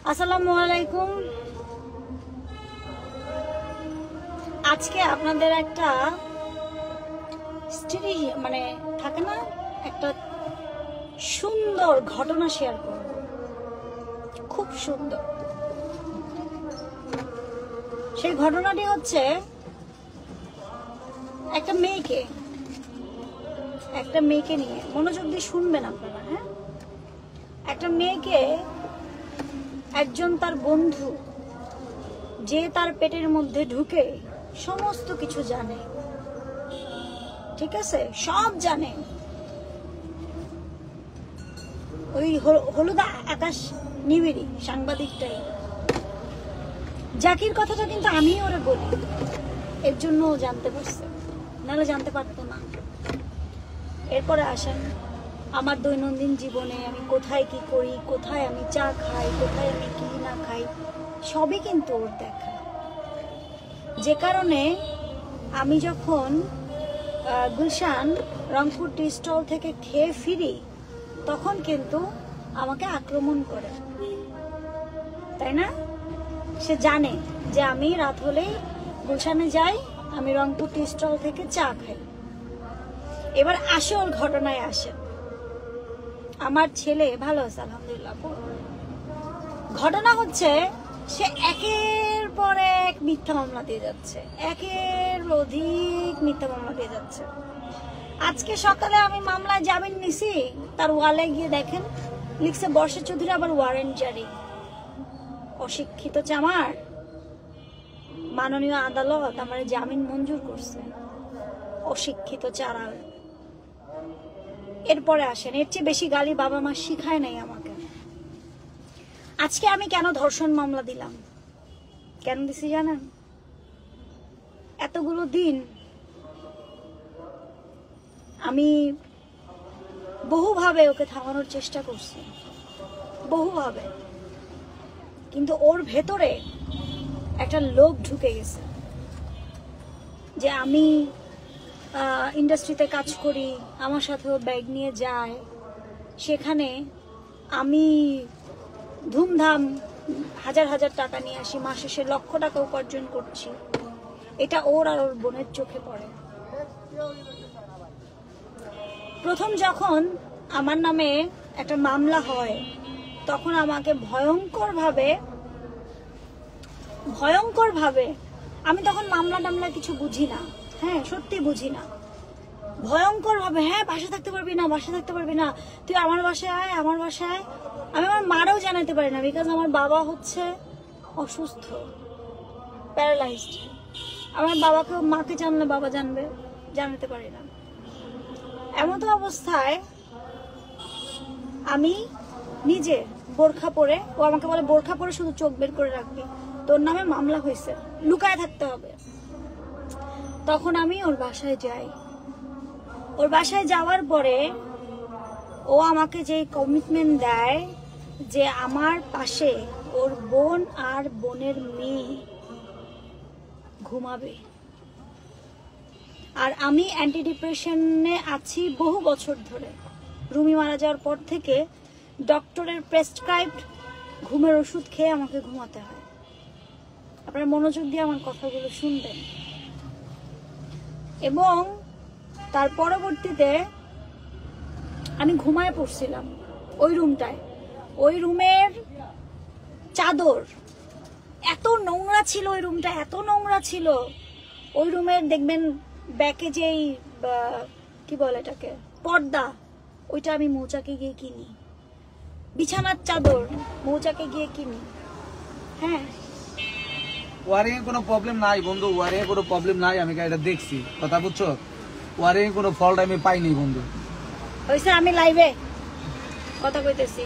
আসসালামু আলাইকুম। আজকে আপনাদের একটা স্টোরি মানে থাকে না, একটা সুন্দর ঘটনা শেয়ার করব, খুব সুন্দর। সেই ঘটনাটি হচ্ছে একটা মেয়েকে নিয়ে। মনোযোগ দিয়ে শুনবেন আপনারা, হ্যাঁ। একটা মেয়েকে একজন তার বন্ধু, যে তার পেটের মধ্যে ঢুকে সমস্ত কিছু জানে, ঠিক আছে, সব জানে। ওই হলুদা আকাশ নিবিড়ি সাংবাদিকটাই, জাকির কথাটা কিন্তু আমি ওরে বলি, এর জন্য ও জানতে পারছে, নাহলে জানতে পারতো না। এরপরে আসেন আমার দৈনন্দিন জীবনে আমি কোথায় কি করি, কোথায় আমি চা খাই, কোথায় আমি কি না খাই, সবই কিন্তু ওর দেখা। যে কারণে আমি যখন গুলশান রংপুর টি স্টল থেকে খেয়ে ফিরি, তখন কিন্তু আমাকে আক্রমণ করে, তাই না? সে জানে যে আমি রাত হলেই গুলশানে যাই, আমি রংপুর টি স্টল থেকে চা খাই। এবার আসল ঘটনায় আসে। আমার ছেলে ভালো আছে আলহামদুলিল্লাহ। ঘটনা হচ্ছে সে একের পর এক মিথ্যা মামলা দিয়ে যাচ্ছে, একের অধিক মিথ্যা মামলা দিয়ে যাচ্ছে। আজকে সকালে আমি মামলায় জামিন নিছি, তার ওয়ালে গিয়ে দেখেন লিখছে বর্ষা চৌধুরী আবার ওয়ারেন্ট জারি। অশিক্ষিত চামার, মাননীয় আদালত আমার জামিন মঞ্জুর করছে, অশিক্ষিত চারাল। এরপরে আসেন, এর চেয়ে বেশি গালি বাবা মা শিখায় নাই আমাকে। আজকে আমি কেন ধর্ষণ মামলা দিলাম, কেন দিছি জানেন? এতগুলো দিন আমি বহুভাবে ওকে থামানোর চেষ্টা করছি, বহুভাবে, কিন্তু ওর ভেতরে একটা লোভ ঢুকে গেছে যে আমি ইন্ডাস্ট্রিতে কাজ করি, আমার সাথে ও ব্যাগ নিয়ে যায়, সেখানে আমি ধুমধাম হাজার হাজার টাকা নিয়ে আসি, মাসে সে লক্ষ টাকা উপার্জন করছি। এটা ওর আর ওর বোনের চোখে পড়ে। প্রথম যখন আমার নামে একটা মামলা হয়, তখন আমাকে ভয়ঙ্কর ভাবে আমি তখন মামলা টামলা কিছু বুঝি না, হ্যাঁ সত্যি বুঝি না, ভয়ঙ্কর ভাবে, হ্যাঁ বাসায় থাকতে পারবি না, তুই আমার বাসায় আয়, আমার বাসায়। আমি আমার মারও জানাতে পারি না, বিকজ আমার বাবা হচ্ছে অসুস্থ, প্যারালাইজড। আমার বাবাকে, মাকে জানলে বাবা জানবে, জানাতে পারি না। এমন তো অবস্থায় আমি নিজে বোরখা পরে, ও আমাকে বলে বোরখা পরে শুধু চোখ বের করে রাখবি, তোর নামে মামলা হয়েছে, লুকায় থাকতে হবে। তখন আমি ওর বাসায় যাই। ওর বাসায় যাওয়ার পরে ও আমাকে যে কমিটমেন্ট দেয় যে আমার পাশে ওর বোন আর বোনের মেয়ে ঘুমাবে, আর আমি অ্যান্টি ডিপ্রেশনে আছি বহু বছর ধরে। রুমি মারা যাওয়ার পর থেকে ডক্টরের প্রেসক্রাইবড ঘুমের ওষুধ খেয়ে আমাকে ঘুমাতে হয়। আপনারা মনোযোগ দিয়ে আমার কথাগুলো শুনবেন। এবং তার পরবর্তীতে আমি ঘুমায় পড়ছিলাম ওই রুমটায়। ওই রুমের চাদর এত নোংরা ছিল, ওই রুমটা এত নোংরা ছিল। ওই রুমের দেখবেন ব্যাকে যেই কি বলে এটাকে, পর্দা, ওইটা আমি মৌচাকে গিয়ে কিনি। বিছানার চাদর মৌচাকে গিয়ে কিনি। হ্যাঁ, ওয়ারিং এর কোনো প্রবলেম নাই বন্ধু, ওয়ারিং এর কোনো প্রবলেম নাই, আমি এটা দেখছি, কথা বুঝছো? ওয়ারিং এর কোনো ফল্ট আমি পাইনি বন্ধু। হইছে, আমি লাইভে কথা কইতেছি।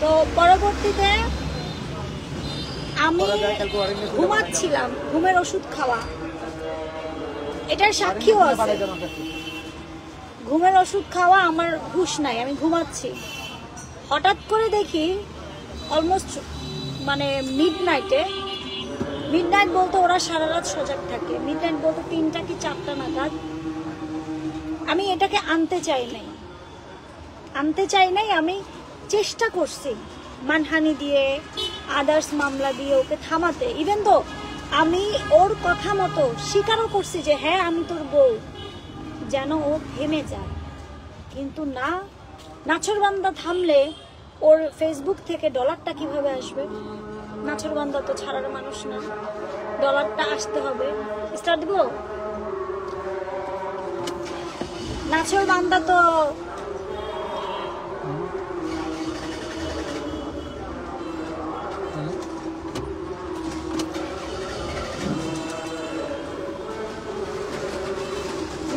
তো পরবর্তীতে আমি ঘুমাচ্ছিলাম, ঘুমের ওষুধ খাওয়া, এটার সাক্ষীও আছে। ঘুমের ওষুধ খাওয়া, আমার হুঁশ নাই, আমি ঘুমাচ্ছি। হঠাৎ করে দেখি অলমোস্ট মানে মিডনাইট বলতে ওরা সারা রাত সজাগ থাকে, মিডনাইট বলতে 3টা কি 4টা নাগাদ। আমি এটাকে আনতে চাই নাই, আমি চেষ্টা করছি মানহানি দিয়ে আদার্স মামলা দিয়ে ওকে থামাতে, ইভেন তো আমি ওর কথা মতো স্বীকারও করছি যে হ্যাঁ আমি তোর বউ, যেন ও থেমে যায়। কিন্তু না, নাছরবান্দা থামলে ওর ফেসবুক থেকে ডলারটা কিভাবে আসবে? নাছরবান্দা তো ছাড়ার মানুষ না, ডলারটা আসতে হবে। স্টার্ট দিব। নাছরবান্দা তো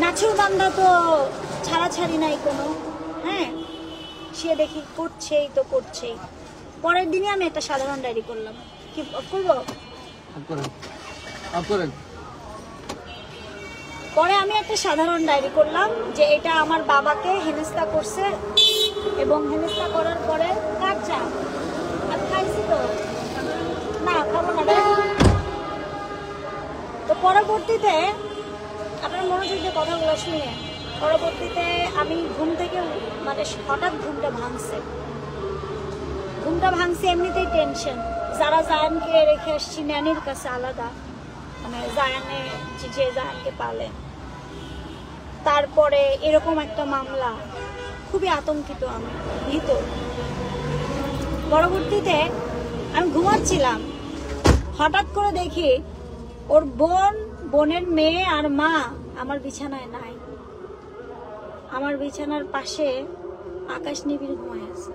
নাছরবান্দা তো ছাড়াছাড়ি নাই কোনো। হ্যাঁ, সে দেখি করছেই তো করছেই। পরের দিনই আমি একটা সাধারণ ডায়েরি করলাম। কি করবো? পরে আমি একটা সাধারণ ডায়েরি করলাম যে এটা আমার বাবাকে হেনস্থা করছে, এবং হেনস্থা করার পরে কার চা আমি খাইছি তো না, খাবো না। তো পরবর্তীতে আপনার মনোযোগ দিয়ে কথাগুলো শুনে, পরবর্তীতে আমি ঘুম থেকে মানে হঠাৎ ঘুমটা ভাঙছে, এমনিতেই টেনশন। যারা জায়ানকে রেখে আসছি ন্যানির কাছে আলাদা, মানে জায়ানে যে জায়ানকে পালে, তারপরে এরকম একটা মামলা, খুবই আতঙ্কিত আমি, ভীত। পরবর্তীতে আমি ঘুমাচ্ছিলাম, হঠাৎ করে দেখি ওর বোনের মেয়ে আর মা আমার বিছানায় নাই। আমার বিছানার পাশে আকাশ নিবিড় ঘুমায় আছে।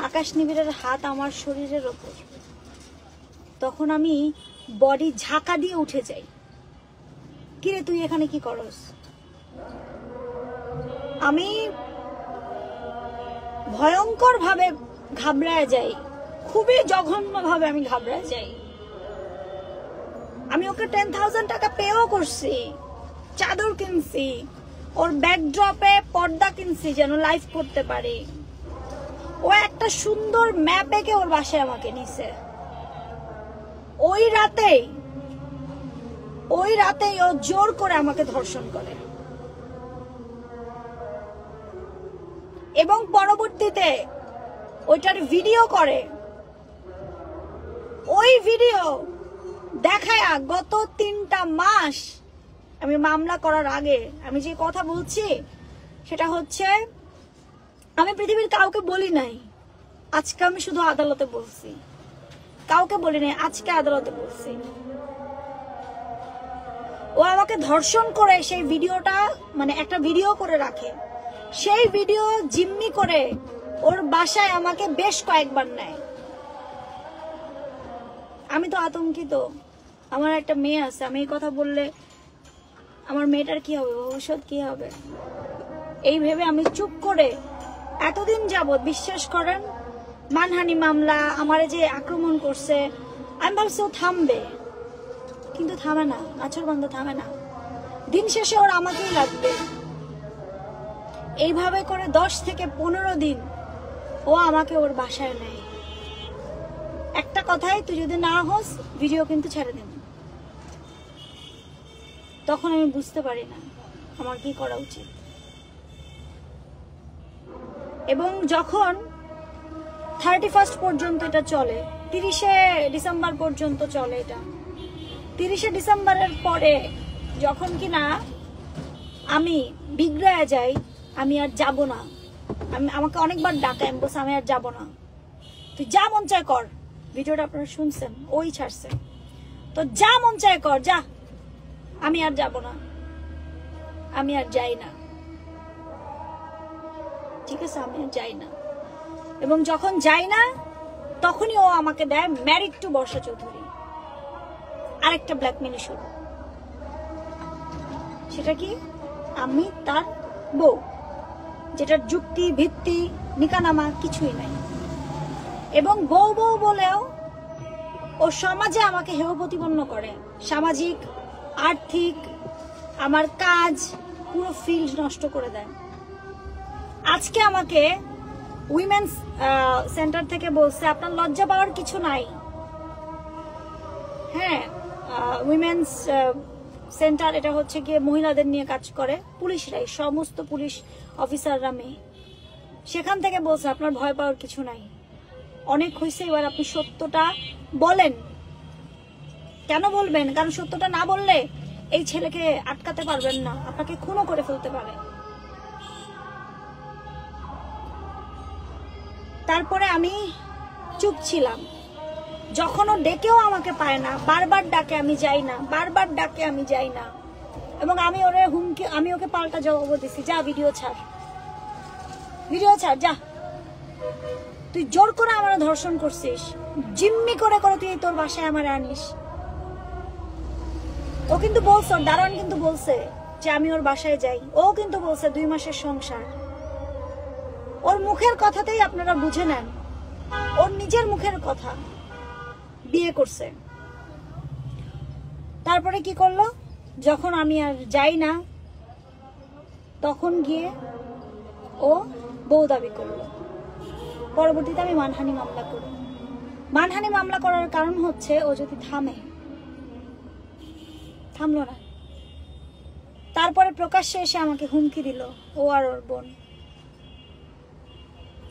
আকাশ নিবিড়ের হাত আমার শরীরের ওপর। তখন আমি বডি ঝাঁকা দিয়ে উঠে যাই, কিরে তুই এখানে কি করস? আমি ভয়ঙ্কর ভাবে ঘাবড়ায় যাই, খুবই জঘন্য ভাবে আমি ঘাবড়ায় যাই। আমি ওকে 10,000 টাকা পেও করছি, চাদর কিনছি, ওর ব্যাকড্রপে পর্দা কিনছি যেন লাইভ করতে পারি। ও একটা সুন্দর ম্যাপ এঁকে ওর বাসায় আমাকে নিছে। ওই রাতেই ও জোর করে আমাকে ধর্ষণ করে, এবং পরবর্তীতে ওইটার ভিডিও করে। ওই ভিডিও দেখায় গত 3টা মাস আমি মামলা করার আগে আমি যে কথা বলছি সেটা হচ্ছে আমি পৃথিবীর কাউকে বলি নাই। আজকে আমি শুধু আদালতে বলছি, কাউকে বলি নাই, আজকে আদালতে বলছি। ও আমাকে ধর্ষণ করে সেই ভিডিওটা, মানে একটা ভিডিও করে রাখে, সেই ভিডিও জিম্মি করে ওর বাসায় আমাকে বেশ কয়েকবার নেয়। আমি তো আতঙ্কিত, আমার একটা মেয়ে আছে, আমি এই কথা বললে আমার মেয়েটার কি হবে, ভবিষ্যৎ কি হবে, এই ভেবে আমি চুপ করে এতদিন যাবত, বিশ্বাস করেন, মানহানি মামলা, আমারে যে আক্রমণ করছে, আমি ভাবছি ও থামবে, কিন্তু থামে না। নাছরবান্দা থামে না। দিন শেষে ওর আমাকেই লাগবে। এইভাবে করে 10 থেকে 15 দিন ও আমাকে ওর বাসায় নেয়। একটা কথাই, তুই যদি না হোস ভিডিও কিন্তু ছেড়ে দেন। তখন আমি বুঝতে পারি না আমার কি করা উচিত। এবং যখন 31 পর্যন্ত এটা চলে, 30শে ডিসেম্বর পর্যন্ত চলে এটা, 30শে ডিসেম্বরের পরে যখন কিনা আমি বিগড়ায় যাই, আমি আর যাব না, আমাকে অনেকবার ডাকায়, আমি বলছি আমি আর যাব না, তুই যা মন চায় কর। ভিডিওটা আপনারা শুনছেন, ওই ছাড়ছে, তো যা মন চায় কর, যা, আমি আর যাব না, আমি আর যাই না, ঠিক আছে, আমি আর যাই না। এবং যখন যাই না তখনই ও আমাকে দেয় ম্যারিড টু বর্ষা চৌধুরী, আরেকটা ব্ল্যাকমেল শুরু। সেটা কি, আমি তার বউ, যেটার যুক্তি ভিত্তি নিকানামা কিছুই নাই। এবং বউ বউ বলেও ও সমাজে আমাকে হেয় প্রতিপন্ন করে, সামাজিক, আর্থিক, আমার কাজ, পুরো ফিল্ড নষ্ট করে দেয়। আজকে আমাকে উইমেন্স সেন্টার থেকে বলছে আপনার লজ্জা পাওয়ার কিছু নাই। হ্যাঁ, উইমেন্স সেন্টার এটা হচ্ছে গিয়ে মহিলাদের নিয়ে কাজ করে, পুলিশরাই, সমস্ত পুলিশ অফিসাররা মেয়ে। সেখান থেকে বলছে আপনার ভয় পাওয়ার কিছু নাই, অনেক হয়েছে, এবার আপনি সত্যটা বলেন। কেন বলবেন? কারণ সত্যটা না বললে এই ছেলেকে আটকাতে পারবেন না, আপনাকে খুনও করে ফেলতে পারে। তারপরে আমি চুপ ছিলাম। যখন ও ডেকেও আমাকে পায় না, বারবার ডাকে আমি যাই না, বারবার ডাকে আমি যাই না, এবং আমি ওকে পাল্টা জবাব দিছি, যা ভিডিও ছাড়, ভিডিও ছাড়, যা, তুই জোর করে আমার ধর্ষণ করছিস, জিম্মি করে করে তুই তোর বাসায় আমার আনিস। ও কিন্তু বলছে, দারোয়ান কিন্তু বলছে যে আমি ওর বাসায় যাই, ও কিন্তু বলছে 2 মাসের সংসার। ওর মুখের কথাতেই আপনারা বুঝে নেন, ওর নিজের মুখের কথা, বিয়ে করছে। তারপরে কি করলো, যখন আমি আর যাই না তখন গিয়ে ও বউ দাবি করলো। পরবর্তীতে আমি মানহানি মামলা করি। মানহানি মামলা করার কারণ হচ্ছে ও যদি থামলো না। তারপরে প্রকাশ্যে এসে আমাকে হুমকি দিল, ও আর ওর বোন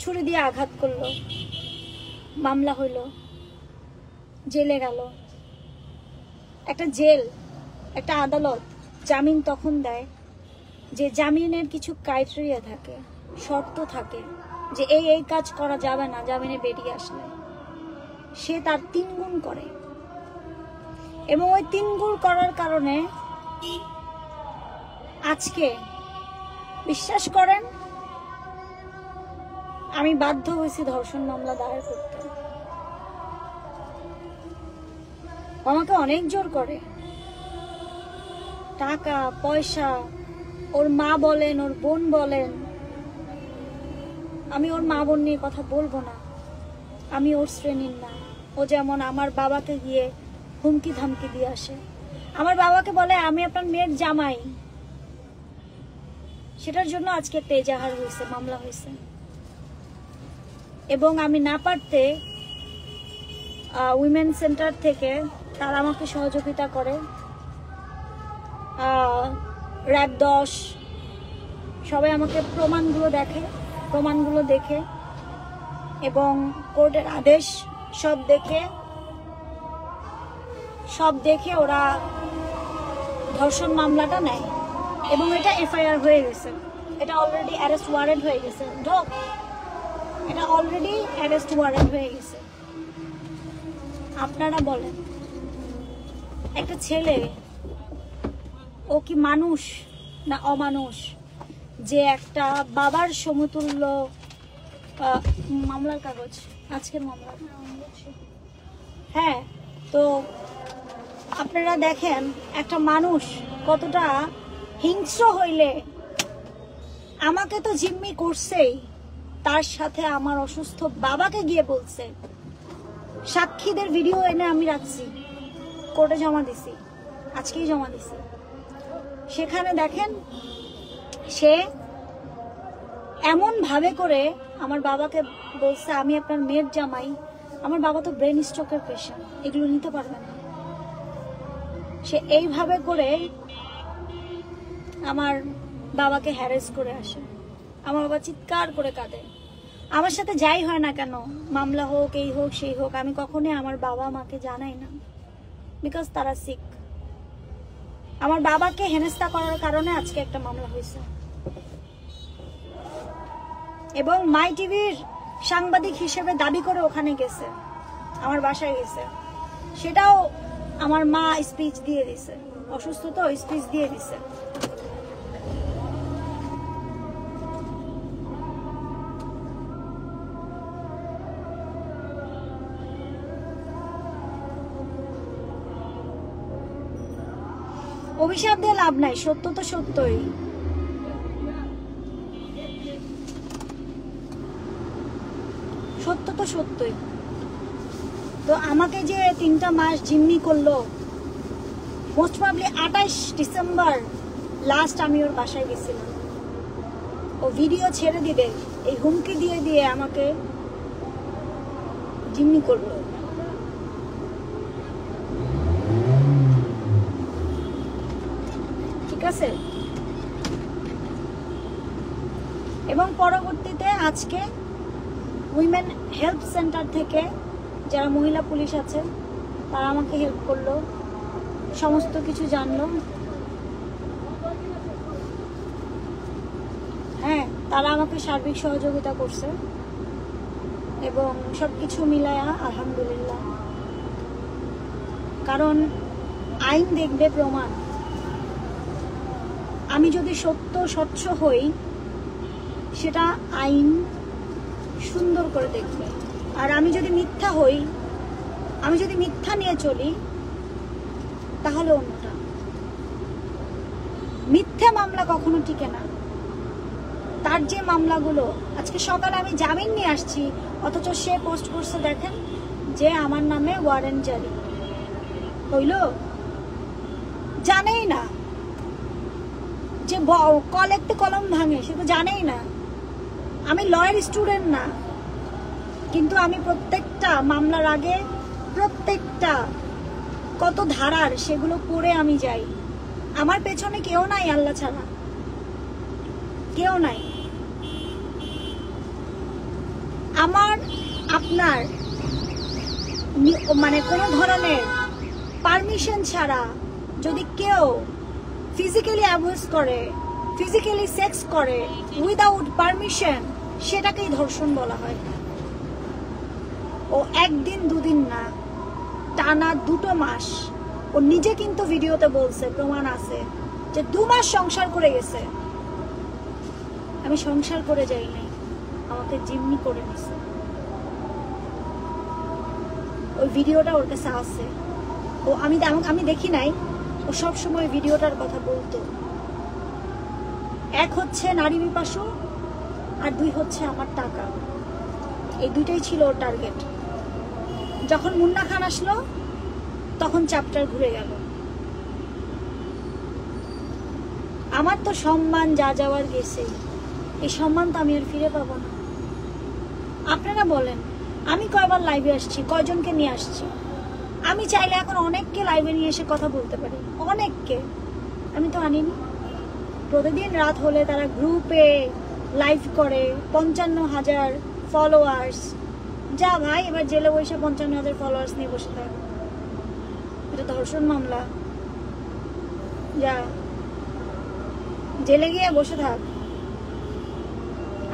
ছুরি দিয়ে আঘাত করলো, মামলা হইল, জেলে গেল। একটা জেল, একটা আদালত জামিন তখন দেয় যে জামিনের কিছু ক্রাইটেরিয়া থাকে, শর্ত থাকে, যে এই কাজ করা যাবে না জামিনে বেরিয়ে আসলে। সে তার 3 গুণ করে, এবং ওই 3 গুণ করার কারণে আজকে বিশ্বাস করেন আমি বাধ্য হয়েছি ধর্ষণ মামলা দায়ের করতে। আমাকে অনেক জোর করে, টাকা পয়সা, ওর মা বলেন, ওর বোন বলেন। আমি ওর মা বোন নিয়ে কথা বলবো না, আমি ওর শ্রেণীর না। ও যেমন আমার বাবাকে গিয়ে হুমকি ধামকি দিয়ে আসে, আমার বাবাকে বলে আমি আপনার মেয়ের জামাই। সেটার জন্য আজকে একটা এজাহার হয়েছে, মামলা হয়েছে। এবং আমি না পারতে উইমেন সেন্টার থেকে তারা আমাকে সহযোগিতা করে, র‍্যাব 10 সবাই আমাকে প্রমাণগুলো দেখে এবং কোর্টের আদেশ সব দেখে ওরা ধর্ষণ মামলাটা নেয়, এবং এটা এফআইআর হয়ে গেছে, এটা অলরেডি অ্যারেস্ট ওয়ারেন্ট হয়ে গেছে। এটা অলরেডি অ্যারেস্ট ওয়ারেন্ট হয়ে গেছে। আপনারা বলেন, একটা ছেলে ও কি মানুষ না অমানুষ, যে একটা বাবার সমতুল্য। মামলার কাগজ, আজকের মামলা, হ্যাঁ। তো আপনারা দেখেন একটা মানুষ কতটা হিংস্র হইলে, আমাকে তো জিম্মি করছেই, তার সাথে আমার অসুস্থ বাবাকে গিয়ে বলছে। সাক্ষীদের ভিডিও এনে আমি রাখছি, কোর্টে জমা দিছি, আজকেই জমা দিছি। সেখানে দেখেন সে এমন ভাবে করে আমার বাবাকে বলছে আমি আপনার মেয়ের জামাই। আমার বাবা তো ব্রেন স্ট্রোকের পেশেন্ট, এগুলো নিতে পারবে না। সে এইভাবে করে আমার বাবাকে হ্যারাস করে আসে। আমার বাবা চিৎকার করে কাঁদে। আমার সাথে যাই হয় না কেন, মামলা হোক, এই হোক, সেই হোক, আমি কখনোই আমার বাবা মাকে জানাই না, বিকজ তারা সিক। আমার বাবাকে হেনস্থা করার কারণে আজকে একটা মামলা হয়েছে, এবং মাই টিভির সাংবাদিক হিসেবে দাবি করে ওখানে গেছে, আমার বাসায় গেছে। সেটাও আমার মা স্পিচ দিয়ে দিছে, অসুস্থ তো স্পিচ দিয়ে দিছে। অভিশাপ দিয়ে লাভ নাই, সত্য তো সত্যই। সত্য তো সত্যই। তো আমাকে যে 3টা মাস জিম্মি করলো, মোস্ট প্রবাবলি 28 ডিসেম্বর লাস্ট আমি ওর বাসায় গেছিলাম। ও ভিডিও ছেড়ে দিবে এই হুমকি দিয়ে দিয়ে আমাকে জিম্মি করলো। ঠিক আছে। এবং পরবর্তীতে আজকে উইমেন হেল্প সেন্টার থেকে যারা মহিলা পুলিশ আছে তারা আমাকে হেল্প করলো, সমস্ত কিছু জানলো। হ্যাঁ, তারা আমাকে সার্বিক সহযোগিতা করছে এবং সবকিছু মিলায়া আলহামদুলিল্লাহ। কারণ আইন দেখবে প্রমাণ। আমি যদি সত্য স্বচ্ছ হই সেটা আইন সুন্দর করে দেখবে, আর আমি যদি মিথ্যা হই, আমি যদি মিথ্যা নিয়ে চলি তাহলে অন্যটা। মিথ্যা মামলা কখনো টিকে না। তার যে মামলাগুলো, আজকে সকালে আমি জামিন নিয়ে আসছি, অথচ সে পোস্ট করছে দেখেন যে আমার নামে ওয়ারেন্ট জারি হইল। জানেই না যে কলেক্টে কলম ভাঙে, সে তো জানেই না। আমি লয়ার স্টুডেন্ট না, কিন্তু আমি প্রত্যেকটা মামলার আগে প্রত্যেকটা কত ধারার সেগুলো পড়ে আমি যাই। আমার পেছনে কেউ নাই আল্লাহ ছাড়া, কেউ নাই। আমার আপনার মানে কোনো ধরনের পারমিশন ছাড়া যদি কেউ ফিজিক্যালি অ্যাবিউজ করে, ফিজিক্যালি সেক্স করে উইদাউট পারমিশন, সেটাকেই ধর্ষণ বলা হয়। ও একদিন দুদিন না, টানা 2 মাস। ও নিজে কিন্তু ভিডিওতে বলছে, প্রমাণ আছে, যে 2 মাস সংসার করে গেছে। আমি সংসার করে যাই নাই, আমাকে জিম্মি করে নিছে। ওই ভিডিওটা ওর কাছে আছে। ও আমি দেখি নাই, ও সব সময় ভিডিওটার কথা বলতো। 1 হচ্ছে নারী বিপাশু, আর 2 হচ্ছে আমার টাকা। এই 2টাই ছিল ওর টার্গেট। যখন মুন্না খান আসলো তখন চ্যাপ্টার ঘুরে গেল। আমার তো সম্মান যা যাওয়ার গেছে, এই সম্মান তো আমি আর ফিরে পাবো না। আপনারা বলেন, আমি কয়বার লাইভে আসছি, কয়জনকে নিয়ে আসছি? আমি চাইলে এখন অনেককে লাইভে নিয়ে এসে কথা বলতে পারি, অনেককে। আমি তো আনিনি। প্রতিদিন রাত হলে তারা গ্রুপে লাইভ করে, 55,000 ফলোয়ার্স। যা ভাই, এবার জেলে বসে 55,000 ফলোয়ার্স নিয়ে বসে থাক। এটা ধর্ষণ মামলা। যা জেলে গিয়ে বসে থাক।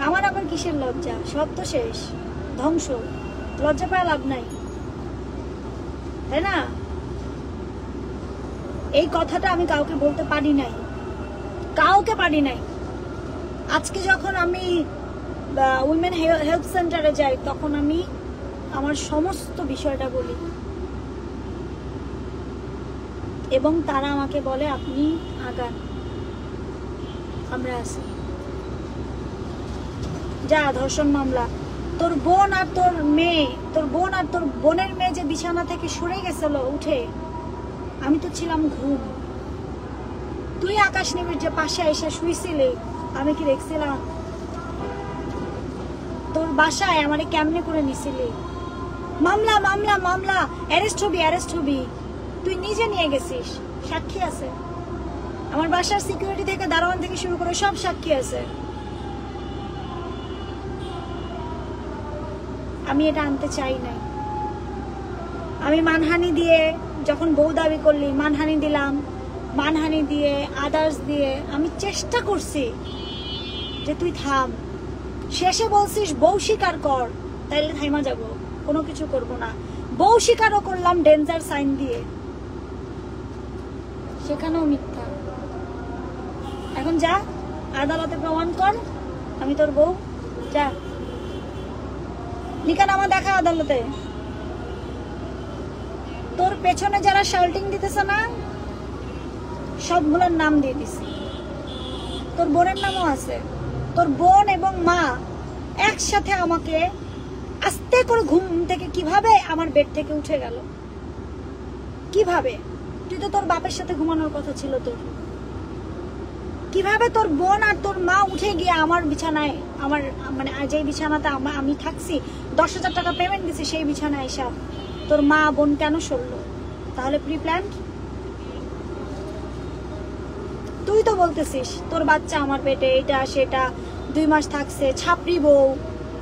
আমার আবার কিসের লজ্জা? সব তো শেষ, ধ্বংস। লজ্জা পাওয়া লাভ নাই, তাই না? এই কথাটা আমি কাউকে বলতে পারি নাই, কাউকে পারি নাই। আজকে যখন আমি উইমেন হেলথ সেন্টারে যাই, তখন আমি আমার সমস্ত বিষয়টা বলি এবং তারা আমাকে বলে আপনি আগান, আমরা আছি। যা, ধর্ষণ মামলা। তোর বোন আর তোর মেয়ে, তোর বোন আর তোর বোনের মেয়ে যে বিছানা থেকে সরে গেছিল উঠে, আমি তো ছিলাম ঘুম। তুই আকাশ নেমের যে পাশে এসে শুইছিলি, আমি কি দেখছিলাম? তোর বাসায় আমারে কেমনে করে নিছিলি? মামলা মামলা মামলা, অ্যারেস্ট হবি অ্যারেস্ট হবি। তুই নিজে নিয়ে গেছিস, সাক্ষী আছে। আমার বাসার সিকিউরিটি থেকে, দারোয়ান থেকে শুরু করে সব সাক্ষী আছে। আমি এটা আনতে চাই নাই। আমি মানহানি দিয়ে, যখন বউ দাবি করলি, মানহানি দিলাম, মানহানি দিয়ে, আদার্স দিয়ে আমি চেষ্টা করছি যে তুই থাম। শেষে বলছিস বউ স্বীকার কর, তাইলে থাইমা যাব, কোনো কিছু করব না। বউ স্বীকারও করলাম ডেঞ্জার সাইন দিয়ে, সেখানেও মিথ্যা। এখন যা, আদালতে প্রমাণ কর আমি তোর বউ। যা, নিকানামা দেখা আদালতে। তোর পেছনে যারা শাল্টিং দিতেছে না, সবগুলোর নাম দিয়ে দিছি। তোর বোনের নামও আছে। তোর বোন এবং মা একসাথে আমাকে আস্তে করে ঘুম থেকে কিভাবে আমার বেড থেকে উঠে গেল, কিভাবে? তুই তো তোর বাপের সাথে ঘুমানোর কথা ছিল তোর। কিভাবে তোর বোন আর তোর মা উঠে গিয়ে আমার বিছানায়, আমার মানে যে বিছানাতে আমি থাকছি, 10,000 টাকা পেমেন্ট দিছি, সেই বিছানায় এসে তোর মা বোন কেন সরলো? তাহলে প্রি প্ল্যান্ড? তুই তো বলতেছিস তোর বাচ্চা আমার পেটে, এটা সেটা, 2 মাস থাকছে, ছাপড়ি বউ।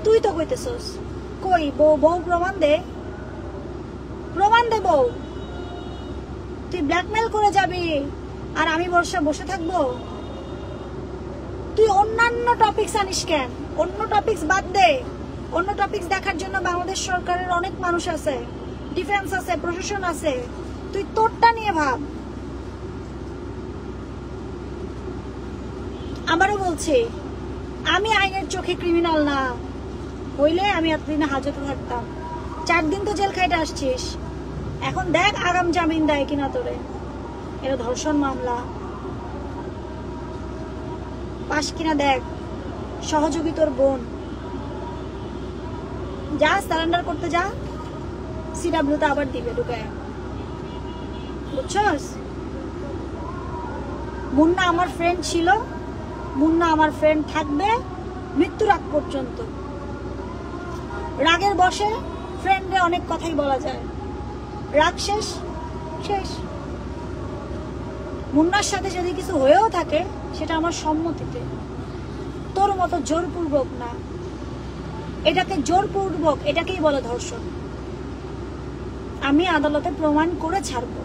তুই তো কইতেছস। কই বউ বউ প্রমাণ দে বউ। তুই ব্ল্যাকমেল করে যাবি আর আমি বসে থাকবো? তুই অন্যান্য টপিকস আনিস কেন? অন্য টপিকস বাদ দে। অন্য টপিকস দেখার জন্য বাংলাদেশ সরকারের অনেক মানুষ আছে, ডিফেন্স আছে, প্রশাসন আছে। তুই তোরটা নিয়ে ভাব। আবারও বলছি, আমি আইনের চোখে ক্রিমিনাল না হইলে আমি এতদিনে হাজতে থাকতাম। 4 দিন তো জেল খাইতে আসছিস, এখন দেখ আগাম জামিন দেয় কিনা তোরে। এটা ধর্ষণ মামলা, পাস কিনা দেখ। সহযোগী তোর বোন, যা সারেন্ডার করতে যা, সিডব্লিউ তে আবার দিবে ঢুকায়, বুঝছস? মুন্না আমার ফ্রেন্ড ছিল, মুন্না আমার ফ্রেন্ড থাকবে মৃত্যুর আগ পর্যন্ত। রাগের বশে ফ্রেন্ডে অনেক কথাই বলা যায়, রাগ শেষ শেষ। মুন্নার সাথে যদি কিছু হয়েও থাকে সেটা আমার সম্মতিতে, তোর মতো জোরপূর্বক না। এটাকে জোরপূর্বক, এটাকেই বলে ধর্ষণ। আমি আদালতে প্রমাণ করে ছাড়বো।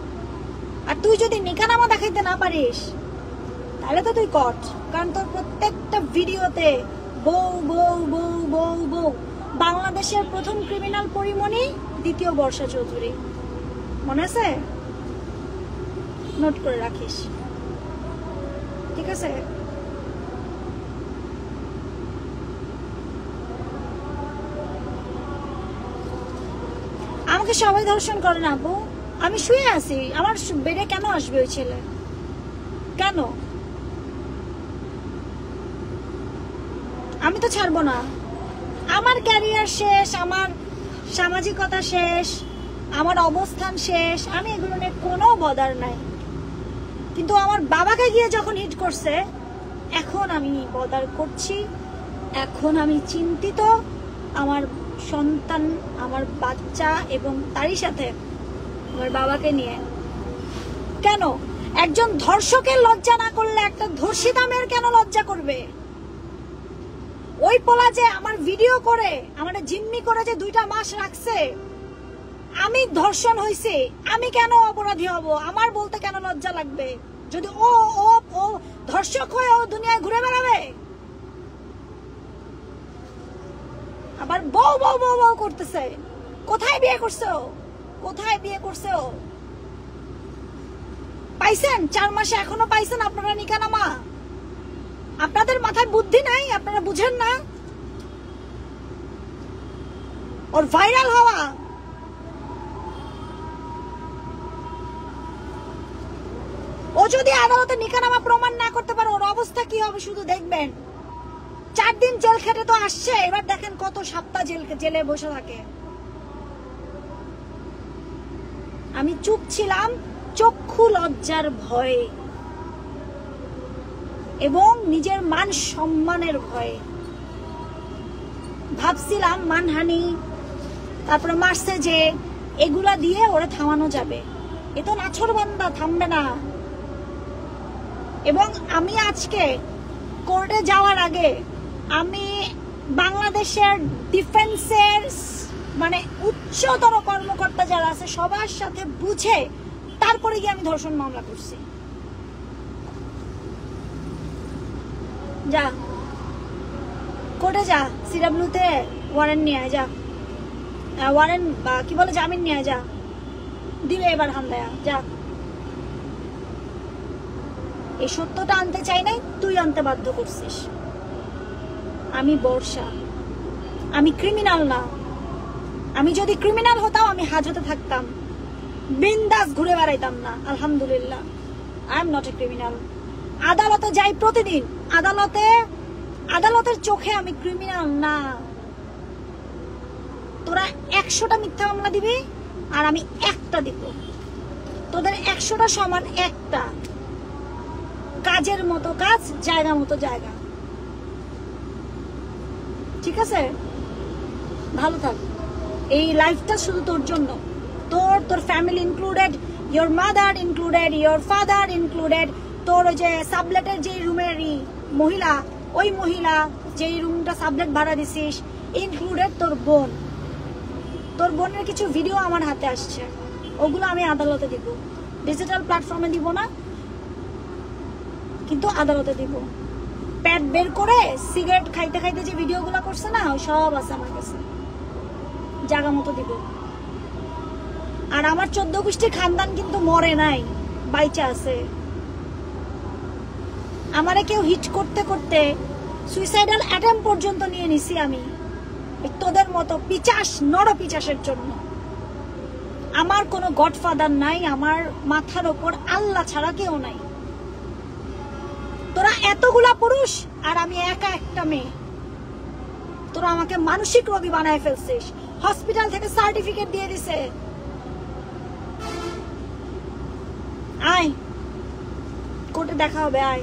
আর তুই যদি নিকানামা দেখাইতে না পারিস তাহলে তো তুই কট, কারণ তোর প্রত্যেকটা ভিডিওতে বউ বউ বউ বউ বউ। বাংলাদেশের প্রথম ক্রিমিনাল পরিমণি, দ্বিতীয় বর্ষা চৌধুরী, মনে আছে? নোট করে রাখিস, ঠিক আছে? আমাকে সবাই ধর্ষণ করে না আপু, আমি শুয়ে আছি, আমার বেডে কেন আসবে ওই ছেলে? কেন? আমি তো ছাড়বো না। আমার ক্যারিয়ার শেষ, আমার সামাজিকতা শেষ, আমার অবস্থান শেষ, আমি এগুলো নিয়ে কোনো বদার নাই। কিন্তু আমার বাবাকে গিয়ে যখন হিট করছে, এখন আমি বদার করছি, এখন আমি চিন্তিত আমার সন্তান, আমার বাচ্চা এবং তারই সাথে আমার বাবাকে নিয়ে। কেন একজন ধর্ষকের লজ্জা না করলে একটা ধর্ষিতা মেয়ের কেন লজ্জা করবে? ওই পোলা যে আমার ভিডিও করে আমার জিম্মি করে যে 2টা মাস রাখছে, আমি ধর্ষণ হইছে, আমি কেন অপরাধী হব? আমার বলতে কেন লজ্জা লাগবে? যদি ও ও ও ধর্ষক হয়ে ও দুনিয়ায় ঘুরে বেড়াবে, আবার বউ বউ বউ বউ করতেছে। কোথায় বিয়ে করছে ও? কোথায় বিয়ে করছে ও? পাইছেন 4 মাসে? এখনো পাইছেন আপনারা নিকানামা? আপনাদের মাথায় বুদ্ধি নাই? আপনারা বুঝেন না ওর ভাইরাল হওয়া? ও যদি আদালতে নিকানামা প্রমাণ না করতে পারে ওর অবস্থা কি হবে শুধু দেখবেন। 4 দিন জেল খেটে তো আসছে, এবার দেখেন কত সপ্তাহ জেলে বসে থাকে। আমি চুপ ছিলাম চক্ষু লজ্জার ভয়ে এবং নিজের মান সম্মানের ভয়ে। ভাবছিলাম মানহানি, তারপরে মারছে যে, এগুলা দিয়ে ওরা থামানো যাবে। এ তো নাছোড়বান্দা, থামবে না। এবং আমি আজকে কোর্টে যাওয়ার আগে আমি বাংলাদেশের ডিফেন্সের মানে উচ্চতর কর্মকর্তা যারা আছে সবার সাথে বুঝে তারপরে গিয়ে আমি ধর্ষণ মামলা করছি। যা কোর্টে যা, সিডব্লিউ তে ওয়ারেন্ট নিয়ে আয়, যা ওয়ারেন্ট কি বলে জামিন নিয়ে যা, দিবে এবার হামদায়া, যা। এই সত্যটা আনতে চাই নাই, তুই আনতে বাধ্য করছিস। আমি বর্ষা, আমি ক্রিমিনাল না। আমি যদি ক্রিমিনাল হতাম আমি হাজতে থাকতাম, বিন্দাস ঘুরে বেড়াইতাম না। আলহামদুলিল্লাহ I am not a criminal. আদালতে যাই প্রতিদিন, আদালতের চোখে আমি ক্রিমিনাল না। তোরা 100টা মিথ্যা মামলা দিবি আর আমি একটা দিব, তোদের 100টা সমান একটা। কাজের মতো কাজ, জায়গা মতো জায়গা, ঠিক আছে? ভালো থাক। এই লাইফটা শুধু তোর জন্য, তোর family included, your mother included, your father included, তোর ওই যে সাবলেটের যে রুমের মহিলা, ওই মহিলা যেই রুমটা সাবলেট ভাড়া দিছিস ইনক্লুডেড, তোর বোন, তোর বোনের কিছু ভিডিও আমার হাতে আসছে, ওগুলো আমি আদালতে দিব, ডিজিটাল প্ল্যাটফর্মে দিব না, কিন্তু আদালতে দিব। প্যাড বের করে সিগারেট খাইতে খাইতে যে ভিডিওগুলো করছে না, সব আছে আমার কাছে, জায়গা মতো দিব। আর আমার 14 গোষ্ঠীর খানদান কিন্তু মরে নাই, বাইচা আছে। আমারে কেউ হিট করতে করতে সুইসাইডাল অ্যাটেম্প পর্যন্ত নিয়ে নিছি আমি, তোদের মতো পিচাস নর পিচাসের জন্য। আমার কোনো গডফাদার নাই, আমার মাথার ওপর আল্লাহ ছাড়া কেউ নাই। তোরা এতগুলা পুরুষ আর আমি একা একটা মেয়ে, তোরা আমাকে মানসিক রোগী বানায় ফেলছিস। হসপিটাল থেকে সার্টিফিকেট দিয়ে দিছে। আয় কোর্টে দেখা হবে, আয়।